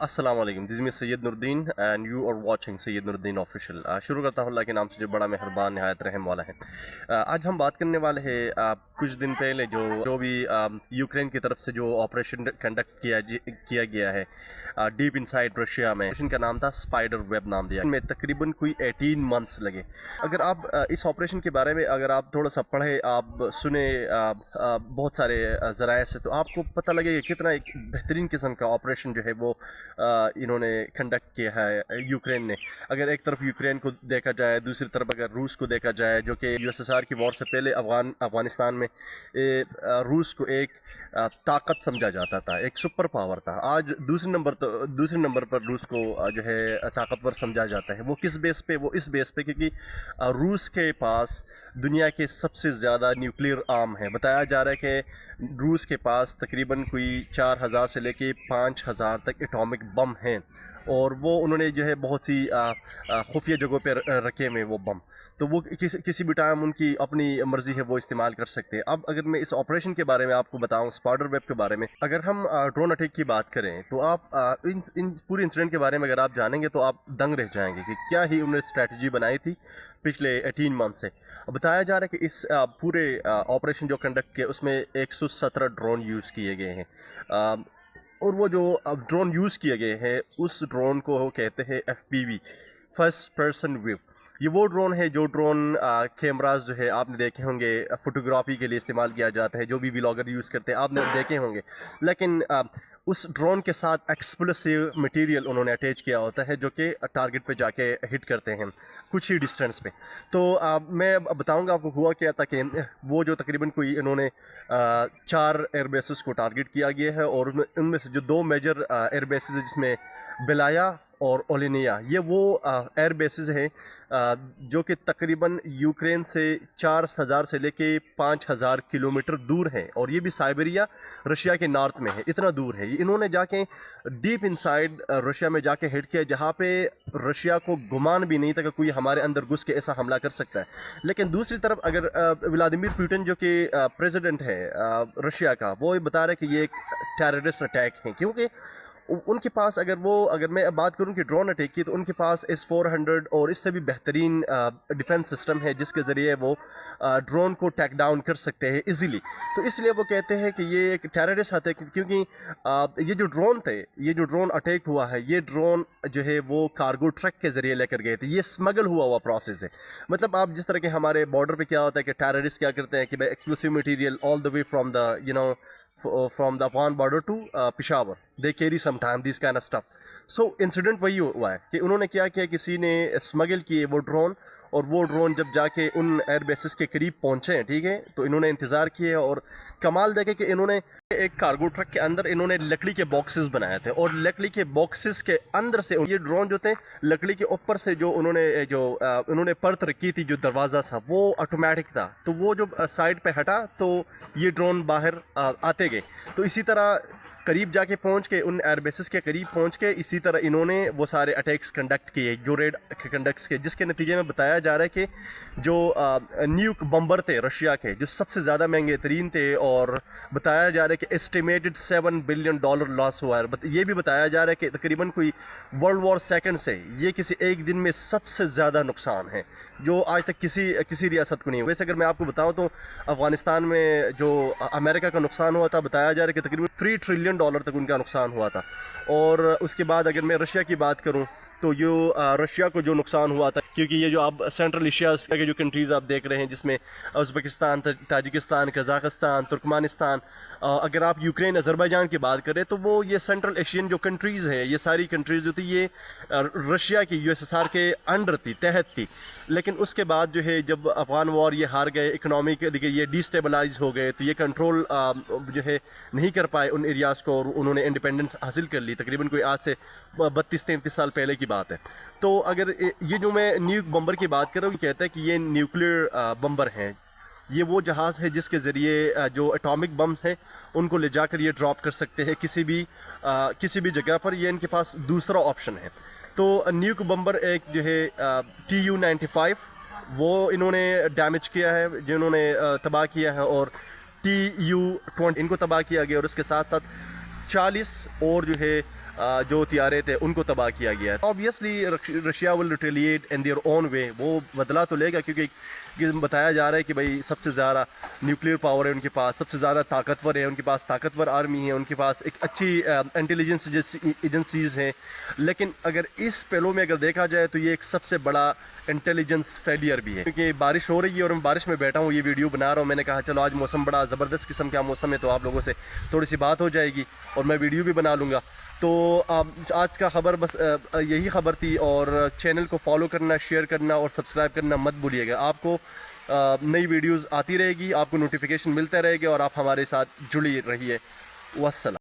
अस्सलाम वालेकुम, this me Syed Nooruddin and you are watching Syed Nooruddin official. शुरू करता हूँ अल्लाह के नाम से जो बड़ा मेहरबान नहायत रहम वाला है। आज हम बात करने वाले हैं कुछ दिन पहले जो भी यूक्रेन की तरफ से जो ऑपरेशन कंडक्ट किया गया है डीप इनसाइड रशिया में। ऑपरेशन का नाम था स्पाइडर वेब नाम दिया। इनमें तकरीबन कोई 18 मंथ्स लगे। अगर आप इस ऑपरेशन के बारे में अगर आप थोड़ा सा पढ़े, आप सुने बहुत सारे ज़राए से, तो आपको पता लगेगा कितना एक बेहतरीन किस्म का ऑपरेशन जो है वो इन्होंने कंडक्ट किया है यूक्रेन ने। अगर एक तरफ यूक्रेन को देखा जाए, दूसरी तरफ अगर रूस को देखा जाए, जो कि यूएसएसआर की वॉर से पहले अफ़गानिस्तान में रूस को एक ताकत समझा जाता था, एक सुपर पावर था। आज दूसरे नंबर पर रूस को जो है ताकतवर समझा जाता है। वो किस बेस पे? वो इस बेस पे क्योंकि रूस के पास दुनिया के सबसे ज़्यादा न्यूक्लियर आर्म है। बताया जा रहा है कि रूस के पास तकरीबन कोई 4000 से लेके 5000 तक एटॉमिक बम हैं, और वो उन्होंने जो है बहुत सी खुफिया जगहों पर रखे हुए वो बम, तो वो किसी भी टाइम उनकी अपनी मर्ज़ी है वो इस्तेमाल कर सकते हैं। अब अगर मैं इस ऑपरेशन के बारे में आपको बताऊं, स्पाइडर वेब के बारे में, अगर हम ड्रोन अटैक की बात करें तो आप इन पूरे इंसिडेंट के बारे में अगर आप जानेंगे तो आप दंग रह जाएंगे कि क्या ही उन्होंने स्ट्रैटेजी बनाई थी पिछले 18 मंथ से। बताया जा रहा है कि इस पूरे ऑपरेशन जो कंडक्ट किया उसमें 117 ड्रोन यूज़ किए गए हैं, और वो जो ड्रोन यूज़ किए गए हैं उस ड्रोन को कहते हैं FPV, फर्स्ट पर्सन व्यू। ये वो ड्रोन है जो ड्रोन कैमराज जो है आपने देखे होंगे, फ़ोटोग्राफी के लिए इस्तेमाल किया जाता है, जो भी व्लॉगर यूज़ करते हैं आपने देखे होंगे। लेकिन उस ड्रोन के साथ एक्सप्लोसिव मटेरियल उन्होंने अटैच किया होता है, जो कि टारगेट पे जाके हिट करते हैं कुछ ही डिस्टेंस पे। तो मैं बताऊंगा आपको हुआ क्या था कि वो जो तकरीबन कोई इन्होंने 4 एयरबेसेस को टारगेट किया गया है, और उनमें से जो 2 मेजर एयरबेसेस है जिसमें बेलाया और ओलेनिया, ये वो एयर बेसेस हैं जो कि तकरीबन यूक्रेन से 4000 से लेके 5000 किलोमीटर दूर हैं, और ये भी साइबेरिया रशिया के नॉर्थ में है, इतना दूर है। इन्होंने जाके डीप इनसाइड रशिया में जाके हिट किया, जहाँ पे रशिया को गुमान भी नहीं था कि कोई हमारे अंदर घुस के ऐसा हमला कर सकता है। लेकिन दूसरी तरफ अगर व्लादिमीर पुतिन जो कि प्रेसिडेंट है रशिया का, वो बता रहे कि ये एक टेररिस्ट अटैक है, क्योंकि उनके पास अगर मैं बात करूं कि ड्रोन अटैक की, तो उनके पास S-400 और इससे भी बेहतरीन डिफेंस सिस्टम है जिसके ज़रिए वो ड्रोन को टैक डाउन कर सकते हैं इजीली। तो इसलिए वो कहते हैं कि ये एक टेररिस्ट आते हैं, क्योंकि ये जो ड्रोन थे, ये जो ड्रोन अटैक हुआ है, ये ड्रोन जो है वो कार्गो ट्रक के ज़रिए लेकर गए थे। ये स्मगल हुआ प्रोसेस है। मतलब आप जिस तरह के हमारे बॉर्डर पर क्या होता है कि टेररिस्ट क्या करते हैं कि भाई explosive material all the way from the from the Afghan border to Peshawar, they carry sometime these kind of stuff. So incident वही हुआ है कि उन्होंने क्या किया, किसी ने स्मगल किए वो ड्रोन, और वो ड्रोन जब जाके उन एयर बेसिस के करीब पहुंचे हैं, ठीक है, तो इन्होंने इंतज़ार किए, और कमाल देखे कि इन्होंने एक कार्गो ट्रक के अंदर इन्होंने लकड़ी के बॉक्सेस बनाए थे, और लकड़ी के बॉक्सेस के अंदर से ये ड्रोन जो थे, लकड़ी के ऊपर से जो उन्होंने परत रखी थी, जो दरवाज़ा था वो ऑटोमेटिक था, तो वो जो साइड पे हटा तो ये ड्रोन बाहर आते गए। तो इसी तरह करीब जाके पहुंच के उन एयरबेसिस के करीब पहुंच के इसी तरह इन्होंने वो सारे अटैक्स कंडक्ट किए, जो रेड कंडक्ट्स किए, जिसके नतीजे में बताया जा रहा है कि जो न्यूक बम्बर थे रशिया के, जो सबसे ज़्यादा महंगे तरीन थे, और बताया जा रहा है कि एस्टिमेटेड $7 बिलियन लॉस हुआ है। ये भी बताया जा रहा है कि तकरीबन कोई वर्ल्ड वॉर सेकेंड से ये किसी एक दिन में सबसे ज़्यादा नुकसान है जो आज तक किसी रियासत को नहीं हुआ। वैसे अगर मैं आपको बताऊं तो अफ़गानिस्तान में जो अमेरिका का नुकसान हुआ था, बताया जा रहा है कि तकरीबन $3 ट्रिलियन तक उनका नुकसान हुआ था। और उसके बाद अगर मैं रशिया की बात करूं तो रशिया को जो नुकसान हुआ था, क्योंकि ये जो आप सेंट्रल एशिया के जो कंट्रीज़ आप देख रहे हैं, जिसमें उज़्बेकिस्तान, ताजिकिस्तान, कज़ाकिस्तान, तुर्कमानिस्तान, अगर आप यूक्रेन, अज़रबैजान की बात करें तो वो ये सेंट्रल एशियन जो कंट्रीज़ हैं, ये सारी कंट्रीज़ जो थी ये रशिया की USSR के अंडर थी, तहत थी। लेकिन उसके बाद जो है जब अफ़गान वॉर ये हार गए, इकनॉमिक ये डिस्टेबलाइज हो गए, तो ये कंट्रोल जो है नहीं कर पाए उन एरियाज़ को, और उन्होंने इंडिपेंडेंस हासिल कर ली तकरीबन कोई आज से 32-33 साल पहले की बात है। तो अगर ये जो मैं न्यूक बम्बर की बात कर रहा हूँ, ये कहता है कि ये न्यूक्लियर बम्बर हैं, ये वो जहाज़ है जिसके ज़रिए जो एटॉमिक बम्स हैं उनको ले जाकर ये ड्रॉप कर सकते हैं किसी भी जगह पर। ये इनके पास दूसरा ऑप्शन है। तो न्यूक बम्बर एक जो है Tu-95 वो इन्होंने डैमेज किया है, जिन्होंने तबाह किया है, और Tu-20 इनको तबाह किया गया, और उसके साथ साथ 40 और जो है جو طیارے تھے ان کو تباہ کیا گیا ہے. Obviously Russia will retaliate in their own way, وہ بدلا تو لے گا کیونکہ بتایا جا رہا ہے کہ بھائی سب سے زیادہ نیوکلیئر پاور ہے ان کے پاس, سب سے زیادہ طاقتور ہے ان کے پاس, طاقتور آرمی ہے ان کے پاس, ایک اچھی انٹیلیجنس ایجنسیز ہیں. لیکن اگر اس پہلو میں اگر دیکھا جائے تو یہ ایک سب سے بڑا انٹیلیجنس فیلئر بھی ہے, کیونکہ بارش ہو رہی ہے اور میں بارش میں بیٹھا ہوں, یہ ویڈیو بنا رہا ہوں. میں نے کہا چلو آج موسم بڑا زبردست قسم کا موسم ہے تو آپ لوگوں سے تھوڑی سی بات ہو جائے گی اور میں ویڈیو بھی بنا لوں گا. تو آج کا خبر بس یہی خبر تھی, اور چینل کو فالو کرنا, شیئر کرنا اور سبسکرائب کرنا مت بھولیے گا. آپ کو نئی ویڈیوز آتی رہے گی, آپ کو نوٹیفیکیشن ملتا رہے گا اور آپ ہمارے ساتھ جڑی رہیے. والسلام.